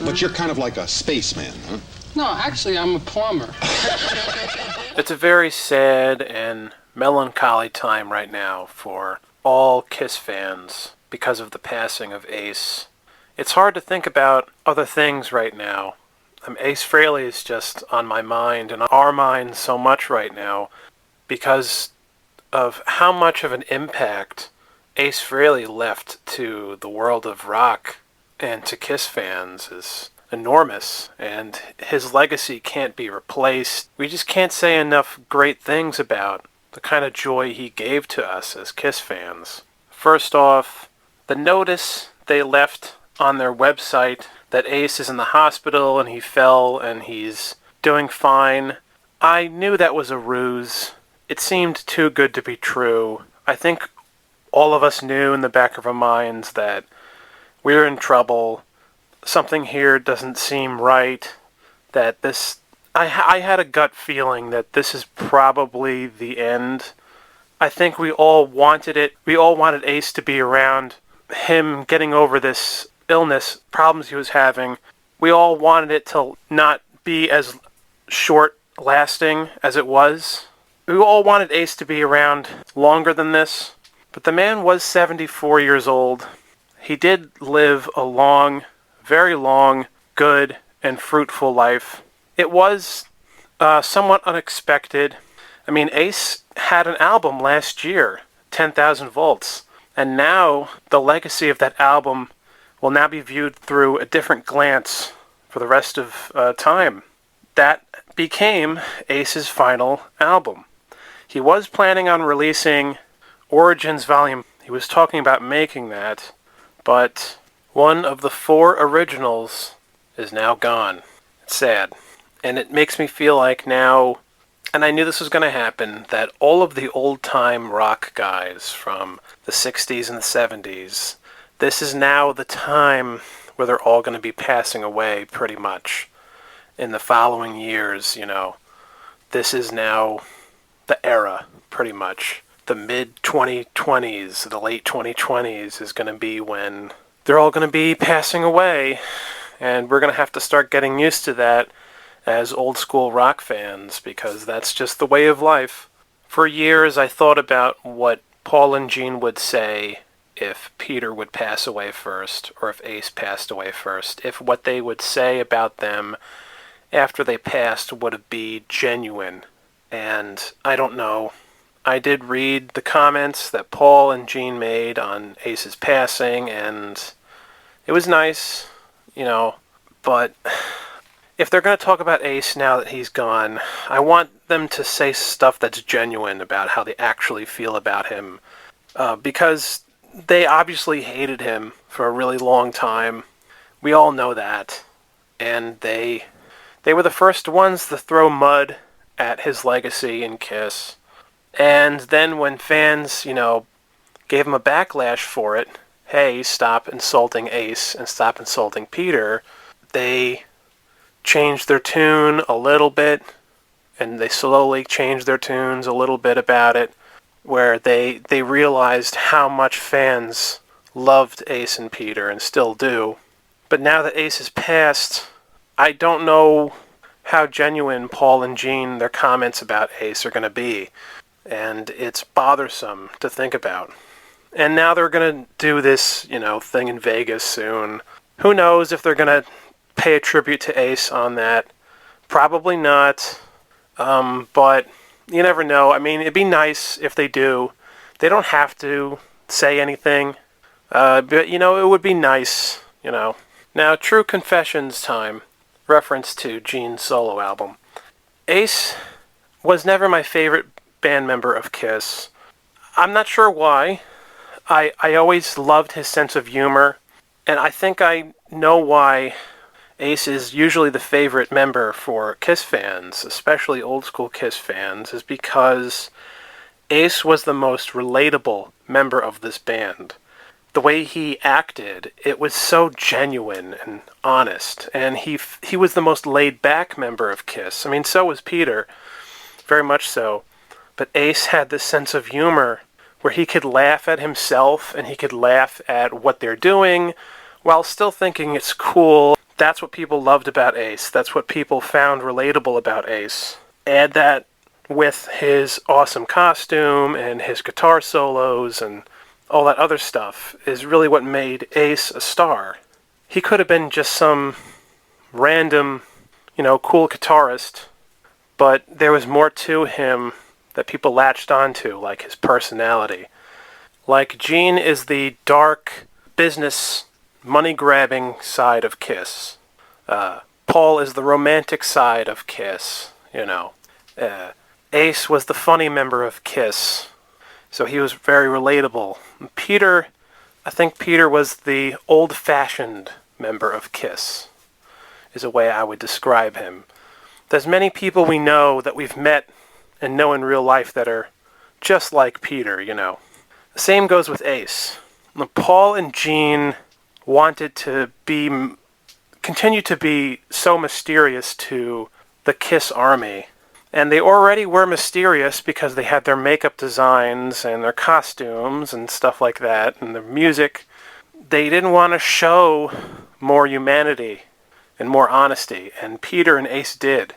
But you're kind of like a spaceman, huh? No, actually, I'm a plumber. It's a very sad and melancholy time right now for all Kiss fans because of the passing of Ace. It's hard to think about other things right now. Ace Frehley is just on my mind and our minds so much right now because of how much of an impact Ace Frehley left to the world of rock and to Kiss fans is enormous, and his legacy can't be replaced. We just can't say enough great things about the kind of joy he gave to us as Kiss fans. First off, the notice they left on their website that Ace is in the hospital and he fell and he's doing fine. I knew that was a ruse. It seemed too good to be true. I think all of us knew in the back of our minds that we were in trouble. Something here doesn't seem right. That this... I had a gut feeling that this is probably the end. I think we all wanted it. We all wanted Ace to be around. Him getting over this illness, problems he was having. We all wanted it to not be as short-lasting as it was. We all wanted Ace to be around longer than this. But the man was 74 years old. He did live a long, very long, good, and fruitful life. It was somewhat unexpected. I mean, Ace had an album last year, 10,000 Volts, and now the legacy of that album will now be viewed through a different glance for the rest of time. That became Ace's final album. He was planning on releasing Origins Volume. He was talking about making that, but one of the 4 originals is now gone. It's sad. And it makes me feel like now, and I knew this was going to happen, that all of the old-time rock guys from the 60s and the 70s, this is now the time where they're all going to be passing away pretty much in the following years, you know. This is now the era, pretty much. The mid-2020s, the late 2020s is going to be when they're all going to be passing away, and we're going to have to start getting used to that as old-school rock fans, because that's just the way of life. For years, I thought about what Paul and Gene would say if Peter would pass away first, or if Ace passed away first, if what they would say about them after they passed would be genuine. And I don't know. I did read the comments that Paul and Gene made on Ace's passing, and it was nice, you know, but if they're going to talk about Ace now that he's gone, I want them to say stuff that's genuine about how they actually feel about him, because they obviously hated him for a really long time. We all know that, and they were the first ones to throw mud at his legacy in Kiss. And then when fans, you know, gave him a backlash for it, hey, stop insulting Ace and stop insulting Peter, they changed their tune a little bit, and they slowly changed their tunes a little bit about it, where they realized how much fans loved Ace and Peter, and still do. But now that Ace has passed, I don't know how genuine Paul and Gene, their comments about Ace, are going to be. And it's bothersome to think about. And now they're going to do this, you know, thing in Vegas soon. Who knows if they're going to pay a tribute to Ace on that. Probably not. But you never know. I mean, it'd be nice if they do. They don't have to say anything. But, you know, it would be nice, you know. Now, True Confessions time. Reference to Gene's solo album. Ace was never my favorite band member of Kiss. I'm not sure why. I always loved his sense of humor, and I think I know why Ace is usually the favorite member for Kiss fans, especially old school Kiss fans, is because Ace was the most relatable member of this band. The way he acted, it was so genuine and honest, and he was the most laid-back member of Kiss. I mean, so was Peter, very much so. But Ace had this sense of humor where he could laugh at himself and he could laugh at what they're doing while still thinking it's cool That's what people loved about Ace. That's what people found relatable about Ace. Add that with his awesome costume and his guitar solos and all that other stuff is really what made Ace a star. He could have been just some random, cool guitarist, but there was more to him that people latched onto, like his personality. Like, Gene is the dark business, money-grabbing side of Kiss. Paul is the romantic side of Kiss, Ace was the funny member of Kiss, so he was very relatable. I think Peter was the old-fashioned member of Kiss, is a way I would describe him. There's many people we know that we've met and know in real life that are just like Peter, The same goes with Ace. Paul and Gene wanted to continue to be so mysterious to the Kiss Army. And they already were mysterious because they had their makeup designs and their costumes and stuff like that, and their music. They didn't want to show more humanity and more honesty, and Peter and Ace did.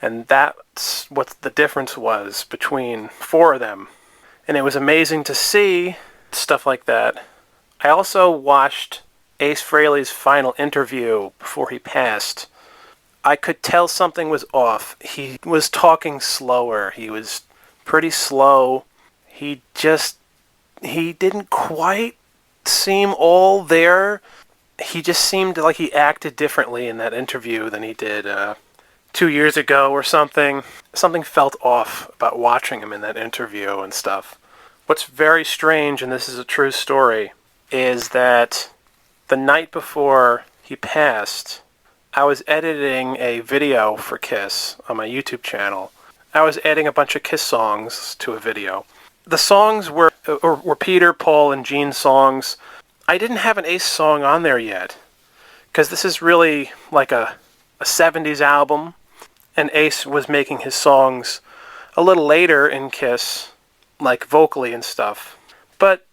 And that's what the difference was between four of them. And it was amazing to see stuff like that. I also watched Ace Frehley's final interview before he passed. I could tell something was off. He was talking slower. He was pretty slow. He didn't quite seem all there. He just seemed like he acted differently in that interview than he did 2 years ago or something. Something felt off about watching him in that interview and stuff. What's very strange, and this is a true story, is that the night before he passed, I was editing a video for Kiss on my YouTube channel. I was adding a bunch of Kiss songs to a video. The songs were Peter, Paul, and Gene's songs. I didn't have an Ace song on there yet, because this is really like a 70s album, and Ace was making his songs a little later in Kiss, like vocally and stuff. But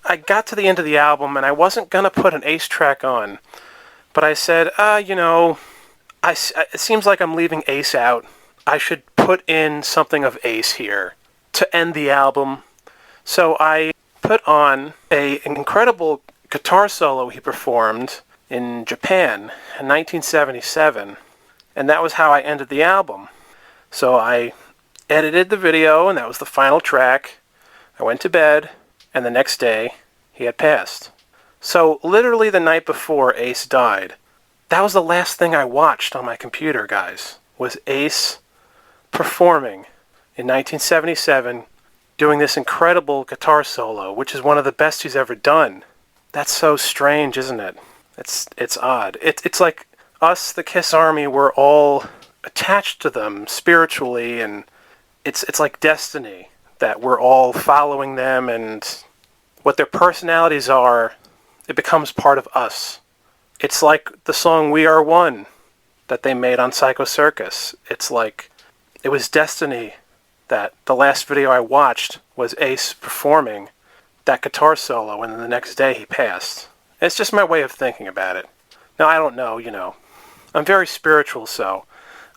I got to the end of the album, and I wasn't going to put an Ace track on. But I said, it seems like I'm leaving Ace out. I should put in something of Ace here to end the album. So I put on an incredible guitar solo he performed in Japan in 1977. And that was how I ended the album. So I edited the video, and that was the final track. I went to bed, and the next day, he had passed. So literally the night before Ace died, that was the last thing I watched on my computer, guys, was Ace performing in 1977, doing this incredible guitar solo, which is one of the best he's ever done. That's so strange, isn't it? It's odd. It's like us, the Kiss Army, we're all attached to them spiritually, and it's like destiny that we're all following them, and what their personalities are, it becomes part of us. It's like the song We Are One that they made on Psycho Circus. It's like it was destiny that the last video I watched was Ace performing that guitar solo, and then the next day he passed. It's just my way of thinking about it. Now, I don't know, I'm very spiritual, so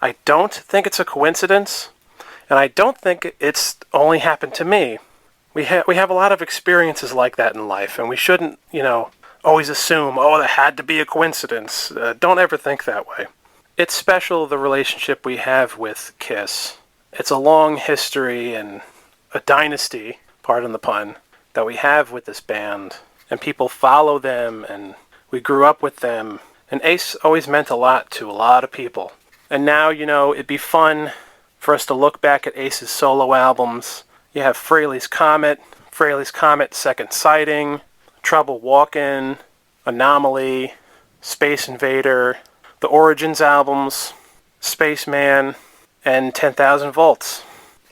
I don't think it's a coincidence, and I don't think it's only happened to me. We have a lot of experiences like that in life, and we shouldn't, always assume, that had to be a coincidence. Don't ever think that way. It's special, the relationship we have with Kiss. It's a long history and a dynasty, pardon the pun, that we have with this band. And people follow them, and we grew up with them. And Ace always meant a lot to a lot of people. And now, it'd be fun for us to look back at Ace's solo albums. You have Frehley's Comet, Second Sighting, Trouble Walkin', Anomaly, Space Invader, the Origins albums, Spaceman, and 10,000 Volts.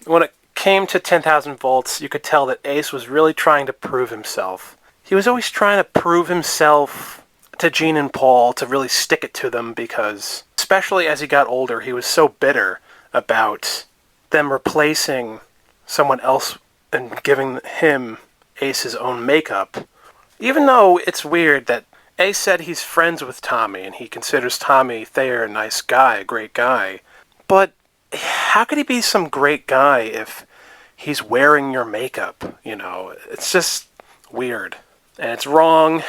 When it came to 10,000 Volts, you could tell that Ace was really trying to prove himself. He was always trying to prove himself to Gene and Paul, to really stick it to them, because, especially as he got older, he was so bitter about them replacing someone else and giving him Ace's own makeup. Even though it's weird that Ace said he's friends with Tommy, and he considers Tommy Thayer a nice guy, a great guy. But how could he be some great guy if he's wearing your makeup? It's just weird. And it's wrong.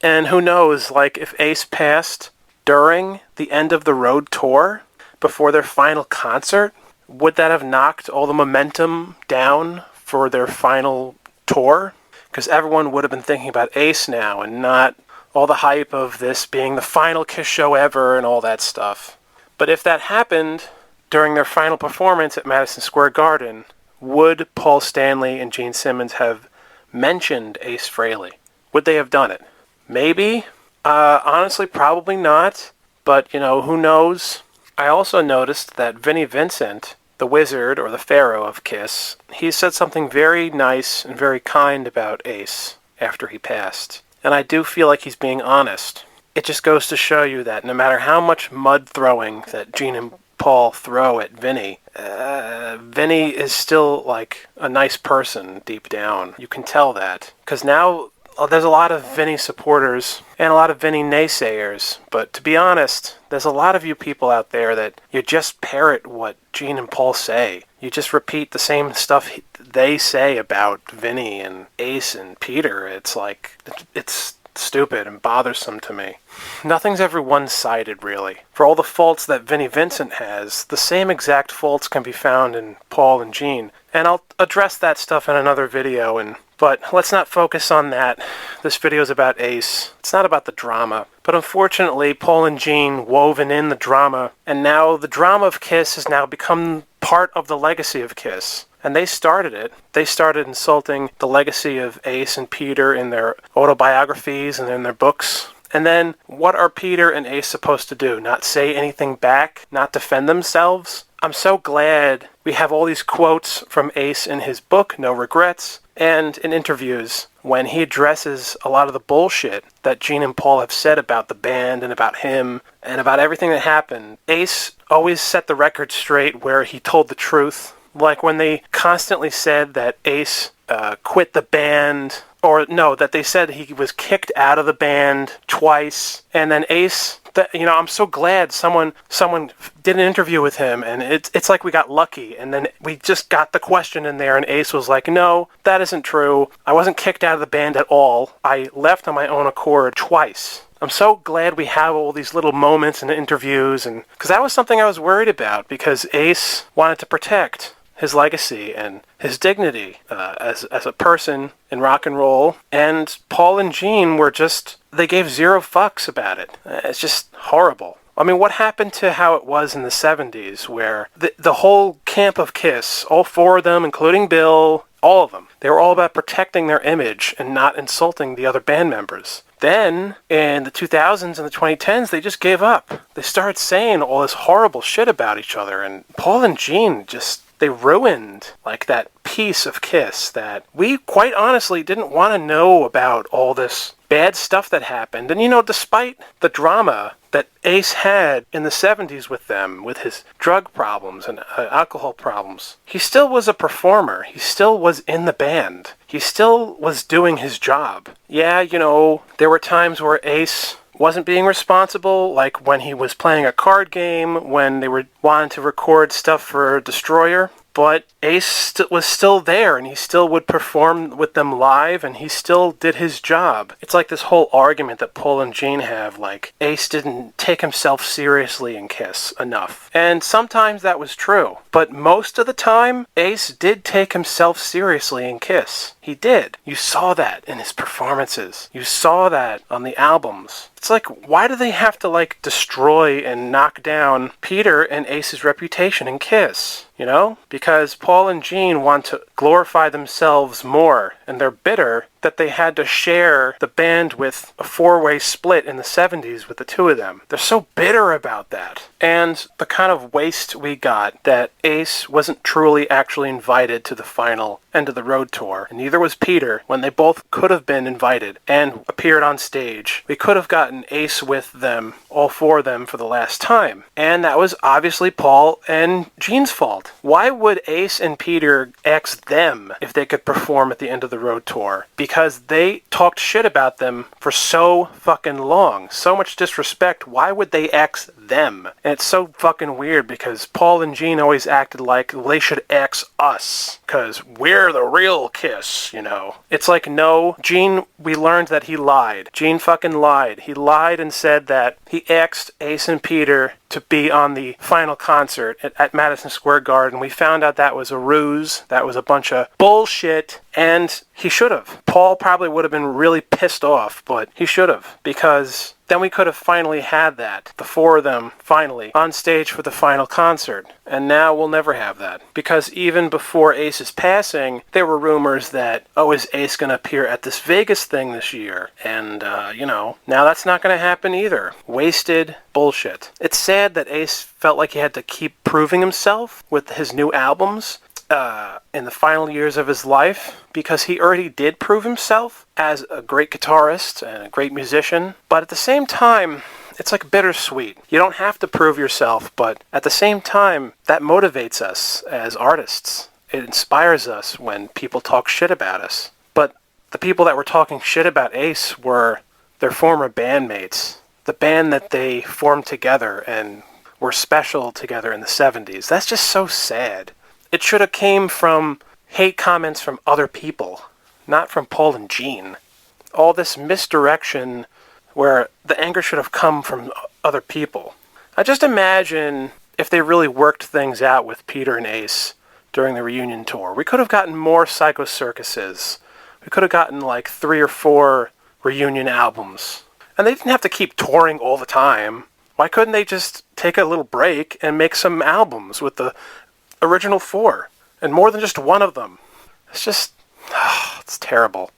And who knows, if Ace passed during the end of the road tour, before their final concert, would that have knocked all the momentum down for their final tour? Because everyone would have been thinking about Ace now and not all the hype of this being the final Kiss show ever and all that stuff. But if that happened during their final performance at Madison Square Garden, would Paul Stanley and Gene Simmons have mentioned Ace Frehley? Would they have done it? Maybe. Honestly, probably not. But, who knows? I also noticed that Vinnie Vincent, the wizard or the pharaoh of Kiss, he said something very nice and very kind about Ace after he passed. And I do feel like he's being honest. It just goes to show you that no matter how much mud throwing that Gene and Paul throw at Vinnie, Vinnie is still a nice person deep down. You can tell that. Because now there's a lot of Vinnie supporters and a lot of Vinnie naysayers. But to be honest, there's a lot of you people out there that you just parrot what Gene and Paul say. You just repeat the same stuff they say about Vinnie and Ace and Peter. It's stupid and bothersome to me. Nothing's ever one-sided, really. For all the faults that Vinnie Vincent has, the same exact faults can be found in Paul and Gene. And I'll address that stuff in another video, but let's not focus on that. This video is about Ace. It's not about the drama. But unfortunately, Paul and Gene woven in the drama, and now the drama of Kiss has now become part of the legacy of Kiss. And they started it. They started insulting the legacy of Ace and Peter in their autobiographies and in their books. And then, what are Peter and Ace supposed to do? Not say anything back? Not defend themselves? I'm so glad we have all these quotes from Ace in his book, No Regrets, and in interviews when he addresses a lot of the bullshit that Gene and Paul have said about the band and about him and about everything that happened. Ace always set the record straight where he told the truth. Like when they constantly said that Ace quit the band, or no, that they said he was kicked out of the band twice, and then Ace, I'm so glad someone did an interview with him, and it's like we got lucky, and then we just got the question in there, and Ace was like, no, that isn't true. I wasn't kicked out of the band at all. I left on my own accord twice. I'm so glad we have all these little moments in the interviews, and because that was something I was worried about, because Ace wanted to protect his legacy and his dignity as a person in rock and roll. And Paul and Gene they gave zero fucks about it. It's just horrible. I mean, what happened to how it was in the 70s where the whole camp of Kiss, all four of them, including Bill, all of them, they were all about protecting their image and not insulting the other band members. Then, in the 2000s and the 2010s, they just gave up. They started saying all this horrible shit about each other, and Paul and Gene they ruined that piece of Kiss that we quite honestly didn't want to know about all this bad stuff that happened. And despite the drama that Ace had in the 70s with them, with his drug problems and alcohol problems, he still was a performer. He still was in the band. He still was doing his job. Yeah, there were times where Ace wasn't being responsible, like when he was playing a card game, when they were wanting to record stuff for Destroyer. But Ace was still there, and he still would perform with them live, and he still did his job. It's like this whole argument that Paul and Gene have, Ace didn't take himself seriously in Kiss enough. And sometimes that was true. But most of the time, Ace did take himself seriously in Kiss. He did. You saw that in his performances. You saw that on the albums. It's why do they have to, destroy and knock down Peter and Ace's reputation in Kiss? Because Paul and Gene want to glorify themselves more, and they're bitter that they had to share the band with a four-way split in the 70s with the two of them. They're so bitter about that. And the kind of waste we got that Ace wasn't truly actually invited to the final end of the road tour, and neither was Peter, when they both could have been invited and appeared on stage. We could have gotten Ace with them, all four of them, for the last time. And that was obviously Paul and Gene's fault. Why would Ace and Peter ask them if they could perform at the end of the road tour? because they talked shit about them for so fucking long. So much disrespect. Why would they X them? And it's so fucking weird because Paul and Gene always acted like they should X us because we're the real Kiss, you know. It's like, no, Gene, we learned that he lied. Gene fucking lied. He lied and said that he X'd Ace and Peter to be on the final concert at Madison Square Garden. We found out that was a ruse. That was a bunch of bullshit. And he should have. Paul probably would have been really pissed off, but he should have. Because then we could have finally had that. The four of them, finally, on stage for the final concert. And now we'll never have that. Because even before Ace's passing, there were rumors that, oh, is Ace going to appear at this Vegas thing this year? And, now that's not going to happen either. Wasted bullshit. It's sad that Ace felt like he had to keep proving himself with his new albums in the final years of his life, because he already did prove himself as a great guitarist and a great musician. But at the same time, it's like bittersweet. You don't have to prove yourself, but at the same time, that motivates us as artists. It inspires us when people talk shit about us. But the people that were talking shit about Ace were their former bandmates. The band that they formed together and were special together in the 70s. That's just so sad. It should have came from hate comments from other people, not from Paul and Gene. All this misdirection where the anger should have come from other people. I just imagine if they really worked things out with Peter and Ace during the reunion tour. We could have gotten more Psycho Circuses. We could have gotten like 3 or 4 reunion albums. And they didn't have to keep touring all the time. Why couldn't they just take a little break and make some albums with the original 4? And more than just one of them. It's just, it's terrible.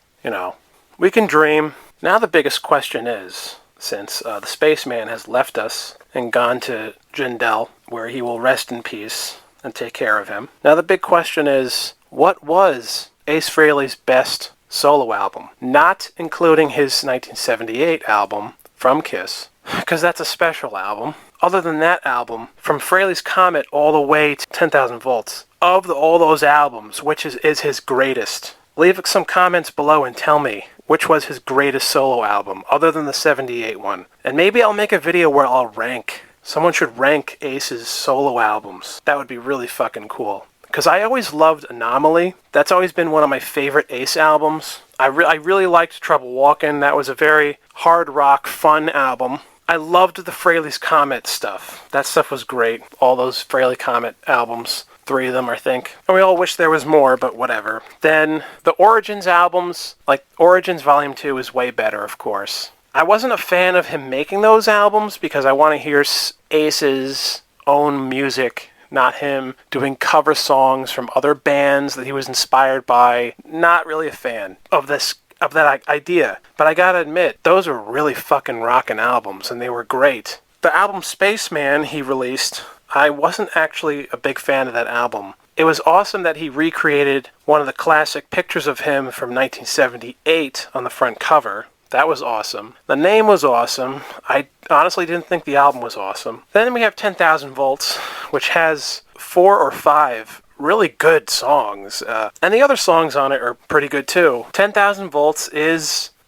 We can dream. Now the biggest question is, since the Spaceman has left us and gone to Jindal, where he will rest in peace and take care of him. Now the big question is, what was Ace Frehley's best solo album? Not including his 1978 album from Kiss, because that's a special album. Other than that album, from Frehley's Comet all the way to 10,000 Volts, of all those albums, which is his greatest? Leave some comments below and tell me which was his greatest solo album, other than the 78 one. And maybe I'll make a video where I'll rank. Someone should rank Ace's solo albums. That would be really fucking cool. Because I always loved Anomaly. That's always been one of my favorite Ace albums. I really liked Trouble Walkin'. That was a very hard rock, fun album. I loved the Frehley's Comet stuff. That stuff was great. All those Frehley Comet albums. 3 of them, I think. And we all wish there was more, but whatever. Then the Origins albums, like Origins Volume 2 is way better, of course. I wasn't a fan of him making those albums because I want to hear Ace's own music, not him doing cover songs from other bands that he was inspired by. Not really a fan of that idea. But I gotta admit, those were really fucking rockin' albums, and they were great. The album Spaceman he released, I wasn't actually a big fan of that album. It was awesome that he recreated one of the classic pictures of him from 1978 on the front cover. That was awesome. The name was awesome. I honestly didn't think the album was awesome. Then we have 10,000 Volts, which has 4 or 5 really good songs. And the other songs on it are pretty good too. 10,000 Volts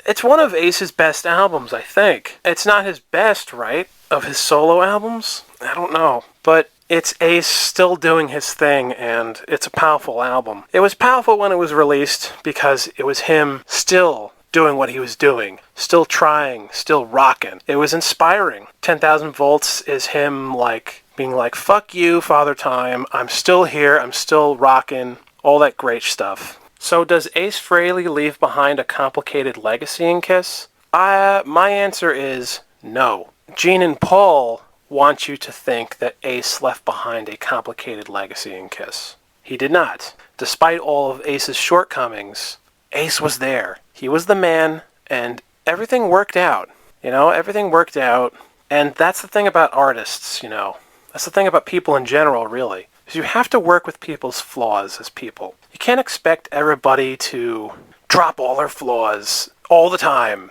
it's one of Ace's best albums, I think. It's not his best, right? Of his solo albums? I don't know. But it's Ace still doing his thing, and it's a powerful album. It was powerful when it was released because it was him still doing what he was doing. Still trying, still rocking. It was inspiring. 10,000 Volts is him being like, fuck you, Father Time. I'm still here. I'm still rocking. All that great stuff. So does Ace Frehley leave behind a complicated legacy in Kiss? My answer is no. Gene and Paul want you to think that Ace left behind a complicated legacy in Kiss. He did not. Despite all of Ace's shortcomings, Ace was there. He was the man, and everything worked out. Everything worked out. And that's the thing about artists, That's the thing about people in general, really. Is you have to work with people's flaws as people. You can't expect everybody to drop all their flaws all the time.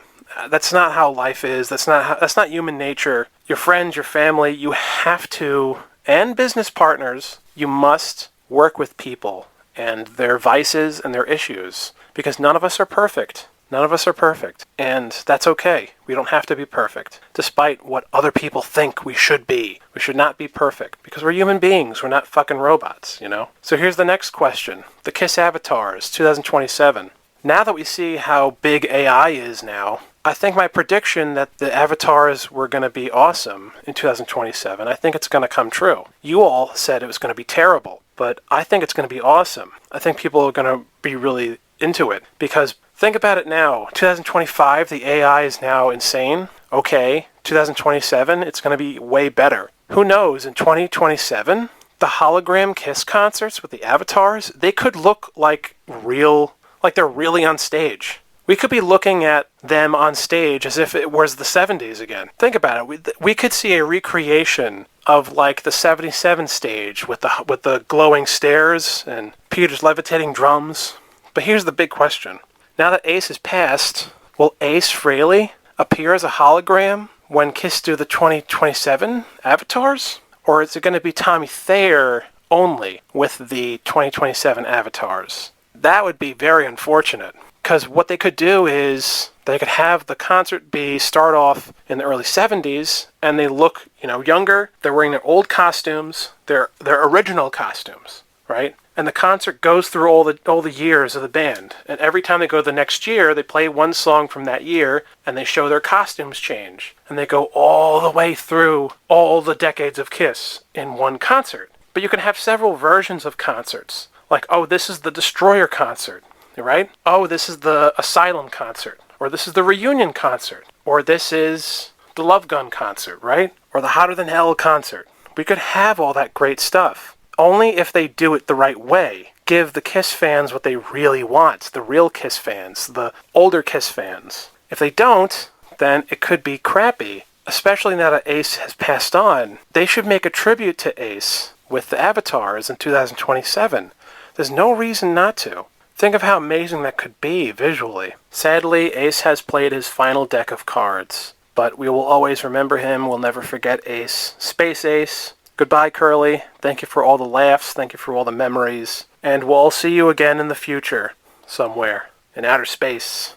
That's not how life is. That's not human nature. Your friends, your family, you have to, and business partners, you must work with people and their vices and their issues, because none of us are perfect. None of us are perfect, and that's okay. We don't have to be perfect, despite what other people think we should be. We should not be perfect, because we're human beings. We're not fucking robots, you know? So here's the next question. The KISS avatars, 2027. Now that we see how big AI is now, I think my prediction that the avatars were going to be awesome in 2027, I think it's going to come true. You all said it was going to be terrible, but I think it's going to be awesome. I think people are going to be really into it, because think about it now. 2025, the AI is now insane. Okay, 2027, it's going to be way better. Who knows, in 2027, the hologram KISS concerts with the avatars, they could look like real, like they're really on stage. We could be looking at them on stage as if it was the 70s again. Think about it. We could see a recreation of like the 77 stage with the glowing stairs and Peter's levitating drums. But here's the big question. Now that Ace has passed, will Ace Frehley appear as a hologram when KISS do the 2027 avatars? Or is it going to be Tommy Thayer only with the 2027 avatars? That would be very unfortunate, because what they could do is they could have the concert start off in the early 70s, and they look, younger. They're wearing their old costumes, their original costumes, right? And the concert goes through all the years of the band. And every time they go the next year, they play one song from that year, and they show their costumes change. And they go all the way through all the decades of KISS in one concert. But you can have several versions of concerts. Like, oh, this is the Destroyer concert, right? Oh, this is the Asylum concert. Or this is the Reunion concert. Or this is the Love Gun concert, right? Or the Hotter Than Hell concert. We could have all that great stuff. Only if they do it the right way. Give the KISS fans what they really want. The real KISS fans. The older KISS fans. If they don't, then it could be crappy. Especially now that Ace has passed on. They should make a tribute to Ace with the avatars in 2027. There's no reason not to. Think of how amazing that could be visually. Sadly, Ace has played his final deck of cards. But we will always remember him. We'll never forget Ace. Space Ace. Goodbye, Curly. Thank you for all the laughs. Thank you for all the memories. And we'll see you again in the future. Somewhere. In outer space.